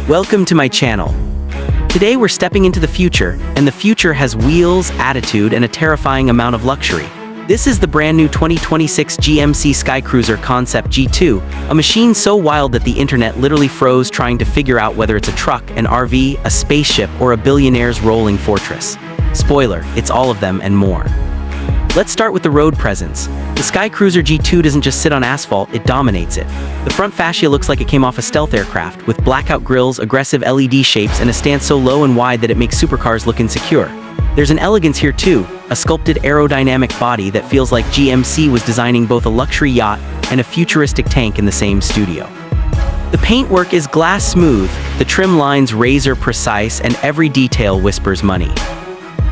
Welcome to my channel. Today we're stepping into the future, and the future has wheels, attitude, and a terrifying amount of luxury. This is the brand new 2026 GMC Skycruiser Concept G2, a machine so wild that the internet literally froze trying to figure out whether it's a truck, an RV, a spaceship, or a billionaire's rolling fortress. Spoiler, it's all of them and more. Let's start with the road presence. The Skycruiser G2 doesn't just sit on asphalt, it dominates it. The front fascia looks like it came off a stealth aircraft, with blackout grills, aggressive LED shapes, and a stance so low and wide that it makes supercars look insecure. There's an elegance here too, a sculpted aerodynamic body that feels like GMC was designing both a luxury yacht and a futuristic tank in the same studio. The paintwork is glass smooth, the trim lines razor precise, and every detail whispers money.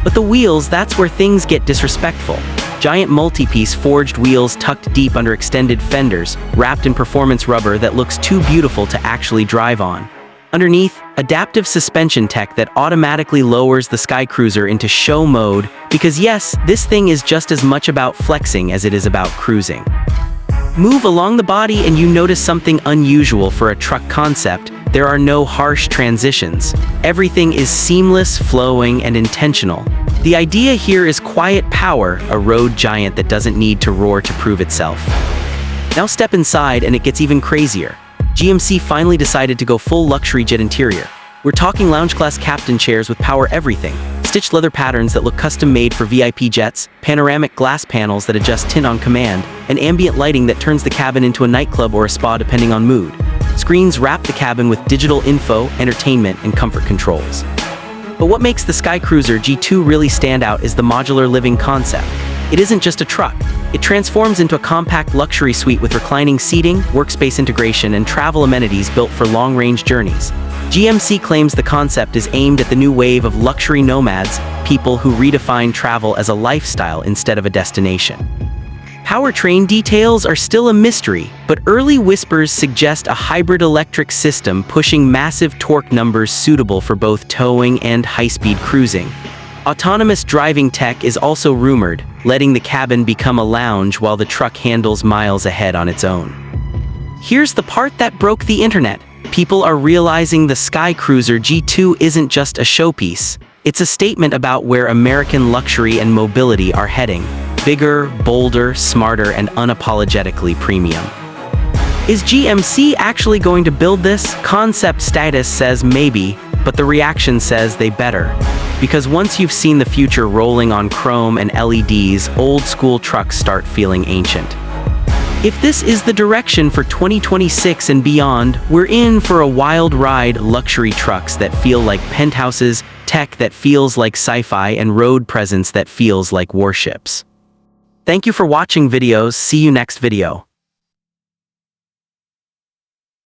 But the wheels, that's where things get disrespectful. Giant multi-piece forged wheels tucked deep under extended fenders, wrapped in performance rubber that looks too beautiful to actually drive on. Underneath, adaptive suspension tech that automatically lowers the Skycruiser into show mode, because yes, this thing is just as much about flexing as it is about cruising. Move along the body and you notice something unusual for a truck concept. There are no harsh transitions. Everything is seamless, flowing, and intentional. The idea here is quiet power, a road giant that doesn't need to roar to prove itself. Now step inside and it gets even crazier. GMC finally decided to go full luxury jet interior. We're talking lounge-class captain chairs with power everything, stitched leather patterns that look custom-made for VIP jets, panoramic glass panels that adjust tint on command, and ambient lighting that turns the cabin into a nightclub or a spa depending on mood. Screens wrap the cabin with digital info, entertainment, and comfort controls. But what makes the Skycruiser G2 really stand out is the modular living concept. It isn't just a truck. It transforms into a compact luxury suite with reclining seating, workspace integration, and travel amenities built for long-range journeys. GMC claims the concept is aimed at the new wave of luxury nomads, people who redefine travel as a lifestyle instead of a destination. Powertrain details are still a mystery, but early whispers suggest a hybrid electric system pushing massive torque numbers suitable for both towing and high-speed cruising. Autonomous driving tech is also rumored, letting the cabin become a lounge while the truck handles miles ahead on its own. Here's the part that broke the internet. People are realizing the Skycruiser G2 isn't just a showpiece. It's a statement about where American luxury and mobility are heading. Bigger, bolder, smarter, and unapologetically premium. Is GMC actually going to build this? Concept status says maybe, but the reaction says they better. Because once you've seen the future rolling on chrome and LEDs, old-school trucks start feeling ancient. If this is the direction for 2026 and beyond, we're in for a wild ride. Luxury trucks that feel like penthouses, tech that feels like sci-fi, and road presence that feels like warships. Thank you for watching videos. See you next video.